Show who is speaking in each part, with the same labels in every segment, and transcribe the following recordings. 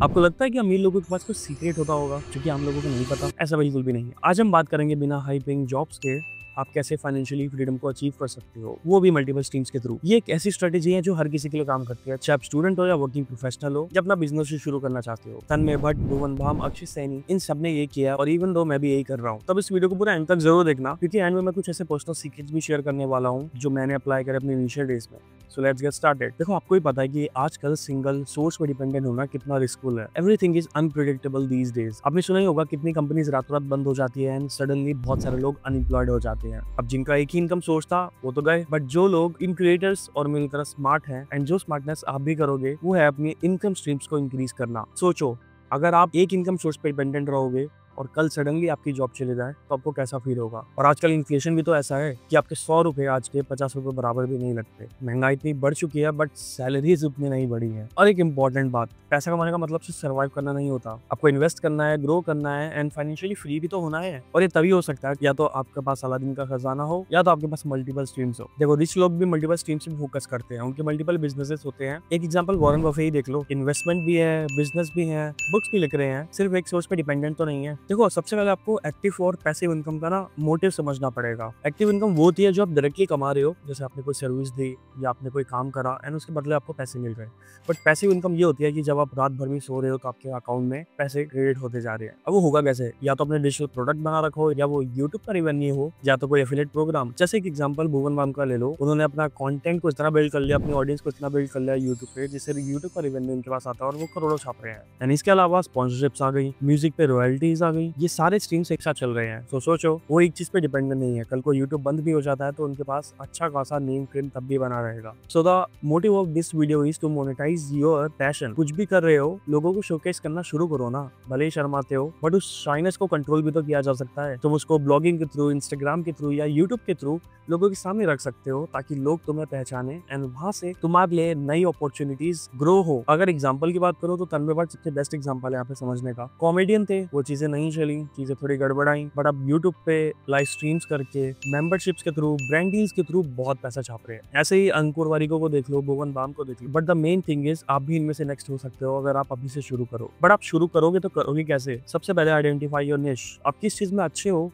Speaker 1: आपको लगता है कि अमीर लोगों के पास कुछ सीक्रेट होता होगा जो कि आम लोगों को नहीं पता? ऐसा बिल्कुल भी नहीं है। आज हम बात करेंगे बिना हाई पेइंग जॉब्स के आप कैसे फाइनेंशियली फ्रीडम को अचीव कर सकते हो, वो भी मल्टीपल स्ट्रीम्स के थ्रू। ये एक ऐसी स्ट्रेटेजी है जो हर किसी के लिए काम करती है, चाहे आप स्टूडेंट हो या वर्किंग प्रोफेशनल हो या अपना बिजनेस शुरू करना चाहते हो। तन्मय भट्ट, भुवन बाम, अक्षय सैनी, इन सब ने ये किया और इवन दो मैं भी यही कर रहा हूँ। तब इस वीडियो को पूरा एंड तक जरूर देखना, क्योंकि एंड में मैं कुछ ऐसे पर्सनल सीक्रेट्स भी शेयर करने वाला हूँ जो मैंने अप्लाई करे अपने इनिशियल डेज में। So let's get started. देखो, आपको ही पता है कि आजकल सिंगल सोर्स पे डिपेंडेंट होना कितना रिस्कफुल है। Everything is unpredictable these days. आपने सुना ही होगा कितनी कंपनीज रातों रात बंद हो जाती है एंड सडनली बहुत सारे लोग अनएम्प्लॉयड हो जाते हैं। अब जिनका एक ही इनकम सोर्स था वो तो गए, बट जो लोग इन क्रिएटर्स और मेरी तरह स्मार्ट हैं एंड जो स्मार्टनेस आप भी करोगे वो है अपनी इनकम स्ट्रीम्स को इंक्रीज करना। सोचो, अगर आप एक इनकम सोर्स पे डिपेंडेंट रहोगे और कल सडनली आपकी जॉब चले जाए तो आपको कैसा फील होगा। और आजकल इन्फ्लेशन भी तो ऐसा है कि आपके 100 रुपए आज के 50 रुपए बराबर भी नहीं लगते। महंगाई इतनी बढ़ चुकी है बट सैलरीज उतनी नहीं बढ़ी है। और एक इम्पॉर्टेंट बात, पैसा कमाने का मतलब सिर्फ सर्वाइव करना नहीं होता। आपको इन्वेस्ट करना है, ग्रो करना है एंड फाइनेंशियली फ्री भी तो होना है। और ये तभी हो सकता है या तो आपके पास अलादीन का खजाना हो या तो आपके पास मल्टीपल स्ट्रीम्स हो। देखो, रिच लोग भी मल्टीपल स्ट्रीम्स पे फोकस करते हैं, उनके मल्टीपल बिजनेसेस होते हैं। एक एग्जांपल वॉरेन बफे ही देख लो, इन्वेस्टमेंट भी है, बिजनेस भी है, बुक्स भी लिख रहे हैं, सिर्फ एक सोर्स पे डिपेंडेंट तो नहीं है। देखो, सबसे पहले आपको एक्टिव और पैसिव इनकम का ना मोटिव समझना पड़ेगा। एक्टिव इनकम वो होती है जो आप डायरेक्टली कमा रहे हो, जैसे आपने कोई सर्विस दी या आपने कोई काम करा एंड उसके बदले आपको पैसे मिल रहे हैं। बट पैसिव इनकम ये होती है कि जब आप रात भर में सो रहे हो तो आपके अकाउंट में पैसे क्रेडिट होते जा रहे हैं। अब वो होगा कैसे? या तो अपने डिजिटल प्रोडक्ट बना रखो, या वो यूट्यूब का रेवेन्यू हो, या तो कोई एफिलिएट प्रोग्राम। जैसे एक एग्जांपल भुवन बाम का ले लो, उन्होंने अपना कंटेंट को इतना बिल्ड कर लिया, अपनी ऑडियंस को इतना बिल्ड कर लिया यूट्यूब पे, जिससे यूट्यूब का रेवेन्यू उनके पास आता है और वो करोड़ों छाप रहे हैं। एंड इसके अलावा स्पॉन्सरशिप्स आ गई, म्यूजिक पे रॉयल्टीज आ गई, ये सारे स्ट्रीम्स एक साथ चल रहे हैं। तो सोचो, वो एक चीज पे डिपेंडेंट नहीं है। कल को यूट्यूब बंद भी हो जाता है तो उनके पास अच्छा खासा नेम फेम तब भी बना रहेगा। So the motive of this video is to monetize your passion. कुछ भी कर रहे हो, लोगों को शोकेस करना शुरू करो ना। भले ही शर्माते हो बट उस शाइनेस को कंट्रोल भी तो किया जा सकता है। तुम उसको ब्लॉगिंग के थ्रू, इंस्टाग्राम के थ्रू या यूट्यूब के थ्रू लोगों के सामने रख सकते हो ताकि लोग तुम्हें पहचाने एंड वहां से तुम्हारे लिए नई अपॉर्चुनिटीज ग्रो हो। अगर एग्जांपल की बात करो तो तन्मय भट्ट सबसे बेस्ट एग्जांपल है यहाँ पे समझने का। कॉमेडियन थे, वो चीजें नहीं चली, चीजें थोड़ी गड़बड़ाई, बट अब यूट्यूब पे लाइव स्ट्रीम्स करके, मेंबरशिप्स के थ्रू, ब्रांड डील्स के थ्रू बहुत पैसा छाप रहे हैं। ऐसे ही अंकुर वारिको को देख लो, भुवन बाम को देख लो। But the main thing is आप भी इनमें से नेक्स्ट हो सकते हो अगर आप अभी से शुरू करो। बट आप शुरू करोगे तो करोगे कैसे? सबसे पहले आइडेंटिफाई योर निश। आप किस चीज में अच्छे हो,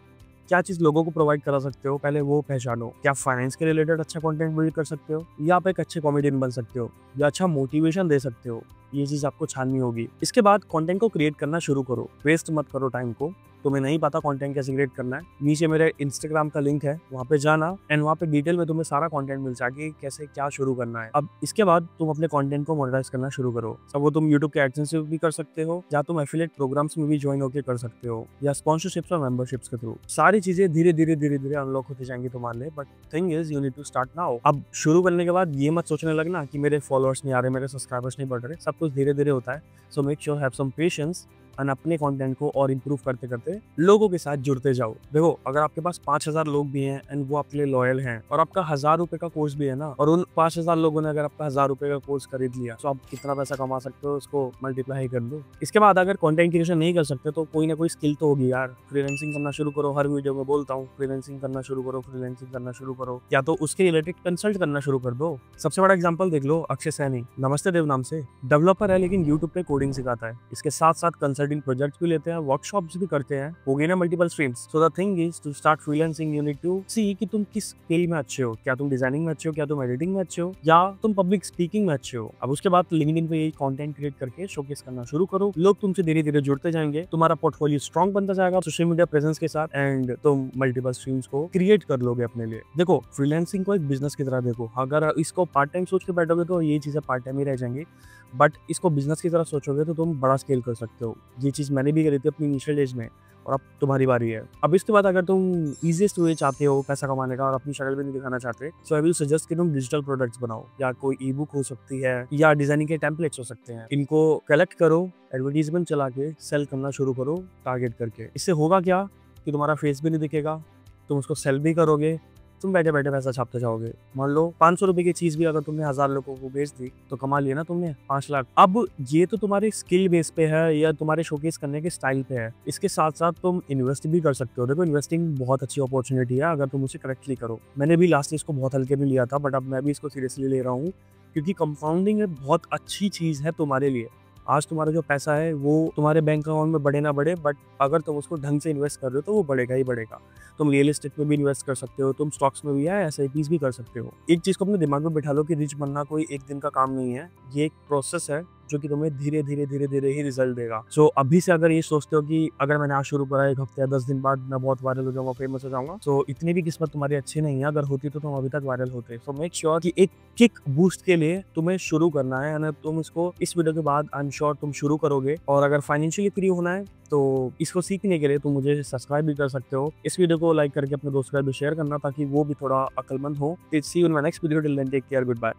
Speaker 1: क्या चीज लोगों को प्रोवाइड करा सकते हो, पहले वो पहचानो। क्या फाइनेंस के रिलेटेड अच्छा कंटेंट बिल्ड कर सकते हो, या आप एक अच्छे कॉमेडियन बन सकते हो, या अच्छा मोटिवेशन दे सकते हो। ये चीज आपको छाननी होगी। इसके बाद कंटेंट को क्रिएट करना शुरू करो, वेस्ट मत करो टाइम को। तुम्हें नहीं पता कंटेंट कैसे क्रिएट करना है, नीचे मेरे इंस्टाग्राम का लिंक है, वहाँ पे जाना एंड वहाँ पे डिटेल में तुम्हें सारा कंटेंट मिल जाएगी कैसे क्या शुरू करना है। अब इसके बाद तुम अपने कंटेंट को मोनेटाइज करना शुरू करो। अब वो तुम यूट्यूब के एडसेंस से भी कर सकते हो, या तुम एफिलिएट प्रोग्राम्स में भी ज्वाइन होकर कर सकते हो, या स्पॉन्सरशिप्स और मेंबरशिप्स के थ्रू। सारी चीजें धीरे धीरे अनलॉक होती जाएंगी तुम्हारे लिए। But thing is you need to start now. अब शुरू करने के बाद ये मत सोचने लगना कि मेरे फॉलोअर्स नहीं आ रहे, मेरे सब्सक्राइबर्स नहीं बढ़ रहे। सब कुछ धीरे धीरे होता है। So make sure have some patience और अपने कंटेंट को और इम्प्रूव करते करते लोगों के साथ जुड़ते जाओ। देखो, अगर आपके पास 5000 लोग भी हैं एंड वो आपके लिए लॉयल हैं और आपका 1000 रुपए का कोर्स भी है ना, और उन 5000 लोगों ने अगर आपका 1000 रुपए का कोर्स खरीद लिया तो आप कितना पैसा कमा सकते हो, उसको मल्टीप्लाई कर दो। इसके बाद अगर कंटेंट क्रिएशन नहीं कर सकते तो कोई ना कोई स्किल तो होगी यार। फ्रीलांसिंग करना शुरू करो, हर वीडियो में बोलता हूँ फ्रीलांसिंग करना शुरू करो, फ्रीलांसिंग करना शुरू करो, या तो उसके रिलेटेड कंसल्ट करना शुरू कर दो। सबसे बड़ा एग्जाम्पल देख लो, अक्षय सैनी, नमस्ते देव नाम से डेवलपर है लेकिन यूट्यूब पे कोडिंग सिखाता है। इसके साथ साथ कंसल्टिंग प्रोजेक्ट भी लेते हैं, वर्कशॉप्स भी करते हैं। हो गए ना multiple streams. So the thing is to start freelancing, you need to see कि तुम किस स्किल में अच्छे हो। क्या तुम डिजाइनिंग में अच्छे हो, क्या तुम एडिटिंग में अच्छे हो, या तुम पब्लिक स्पीकिंग में अच्छे हो। अब उसके बाद लिंक्डइन पे यही कंटेंट क्रिएट करके शोकेस करना शुरू करो। लोग तुमसे धीरे धीरे जुड़ते जाएंगे, तुम्हारा पोर्टफोलियो स्ट्रॉन्ग बनता जाएगा सोशल मीडिया प्रेजेंस के साथ, एंड तुम मल्टीपल स्ट्रीम्स को क्रिएट कर लोगे अपने लिए। देखो, फ्रीलांसिंग को एक बिजनेस की तरह देखो। अगर इसको पार्ट टाइम सोच के बैठोगे तो ये चीजें पार्ट टाइम ही रह जाएंगी, बट इसको बिजनेस की तरह सोचोगे तो तुम बड़ा स्केल कर सकते हो। ये चीज मैंने भी करी थी अपनी इनिशियल डेज में, और अब तुम्हारी बारी है। अब इसके बाद अगर तुम इजीएस्ट वे चाहते हो पैसा कमाने का और अपनी शक्ल भी नहीं दिखाना चाहते, सो आई विल सजेस्ट कि तुम डिजिटल प्रोडक्ट्स बनाओ, या कोई ई बुक हो सकती है, या डिजाइनिंग के टेम्पलेट्स हो सकते हैं। इनको कलेक्ट करो, एडवर्टीजमेंट चला के सेल करना शुरू करो टारगेट करके। इससे होगा क्या कि तुम्हारा फेस भी नहीं दिखेगा, तुम उसको सेल भी करोगे, तुम बैठे बैठे पैसा छापते जाओगे। मान लो 500 रुपए की चीज भी अगर तुमने 1000 लोगों को बेच दी तो कमा लिया ना तुमने 5 लाख। अब ये तो तुम्हारे स्किल बेस पे है या तुम्हारे शोकेस करने के स्टाइल पे है। इसके साथ साथ तुम इन्वेस्ट भी कर सकते हो। देखो, इन्वेस्टिंग बहुत अच्छी अपॉर्चुनिटी है अगर तुम उसे करेक्टली करो। मैंने भी लास्ट इसको बहुत हल्के में लिया था, बट अब मैं भी इसको सीरियसली ले रहा हूँ क्योंकि कंपाउंडिंग एक बहुत अच्छी चीज है तुम्हारे लिए। आज तुम्हारा जो पैसा है वो तुम्हारे बैंक अकाउंट में बढ़े ना बढ़े, बट अगर तुम उसको ढंग से इन्वेस्ट कर रहे हो तो वो बढ़ेगा ही बढ़ेगा। तुम रियल एस्टेट में भी इन्वेस्ट कर सकते हो, तुम स्टॉक्स में भी या SIPs भी कर सकते हो। एक चीज को अपने दिमाग में बिठा लो कि रिच बनना कोई एक दिन का काम नहीं है, ये एक प्रोसेस है जो कि तुम्हें धीरे धीरे ही रिजल्ट देगा। सो अभी से अगर ये सोचते हो कि अगर मैंने आज शुरू करा 1 हफ्ते या 10 दिन बाद मैं बहुत वायरल हो जाऊंगा, फेमस हो जाऊंगा, तो इतनी भी किस्मत तुम्हारी अच्छी नहीं है। अगर होती तो तुम अभी तक वायरल होते। सो मेक श्योर कि एक किक बूस्ट के लिए तुम्हें शुरू करना है, यानी तुम इसको इस वीडियो के बाद आई एम श्योर तुम शुरू करोगे। और अगर फाइनेंशियली फ्री होना है तो इसको सीखने के लिए तुम मुझे सब्सक्राइब भी कर सकते हो। इस वीडियो को लाइक करके अपने दोस्तों के साथ शेयर करना ताकि वो भी थोड़ा अक्लमंद हो। See you in my next video, till then take care, good bye.